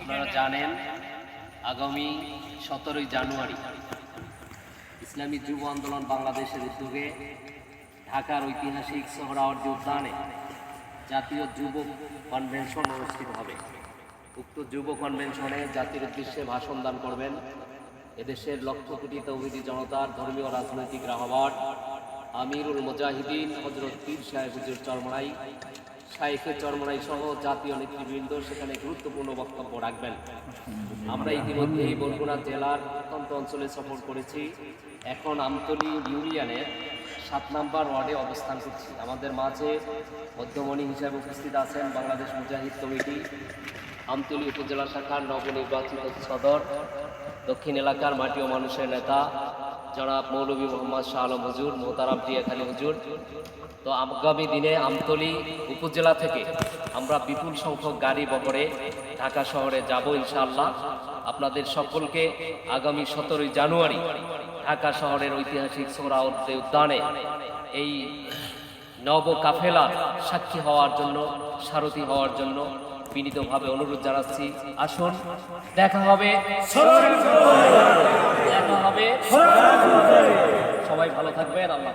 আপনারা জানেন আগামী 17 জানুয়ারি ইসলামী যুব আন্দোলন বাংলাদেশের উদ্যোগে ঢাকার ঐতিহাসিক সোহরাওয়ার্দী উদ্যানে জাতীয় যুব কনভেনশন অনুষ্ঠিত হবে। উক্ত যুব কনভেনশনে জাতির উদ্দেশ্যে ভাষণ দান করবেন এদেশের লক্ষ কোটি তৌহিদি জনতার ধর্মীয় রাজনৈতিক রাহবার আমিরুল মুজাহিদিন হযরত পীর সাহেব হুজুর চরমনাই, শাইখে চরমনাই সহ জাতীয় নেতৃবৃন্দ সেখানে গুরুত্বপূর্ণ বক্তব্য রাখবেন। আমরা ইতিমধ্যেই বরগুনা জেলার প্রত্যন্ত অঞ্চলে সফর করেছি। এখন আমতলী ইউনিয়নের 7 নম্বর ওয়ার্ডে অবস্থান করছি। আমাদের মাঝে মধ্যমণি হিসাবে উপস্থিত আছেন বাংলাদেশ মুজাহিদ কমিটি আমতলী উপজেলা শাখার নবনির্বাচিত সদর দক্ষিণ এলাকার মাটি ও মানুষের নেতা জনাব মৌলভী মোহাম্মদ শাহ আলম হুজুর, মোহতারাম টিয়াখালী হুজুর। তো আগামী দিনে আমতলী উপজেলা থেকে আমরা বিপুল সংখ্যক গাড়ি বহরে ঢাকা শহরে যাব ইনশাআল্লাহ। আপনাদের সকলকে আগামী 17 জানুয়ারি ঢাকা শহরের ঐতিহাসিক সোহরাওয়ার্দী উদ্যানে এই নব কাফেলার সাক্ষী হওয়ার জন্য, সারথি হওয়ার জন্য বিনীতভাবে অনুরোধ জানাচ্ছি। আসুন, দেখা হবে। সবাই ভালো থাকবেন। আল্লাহ।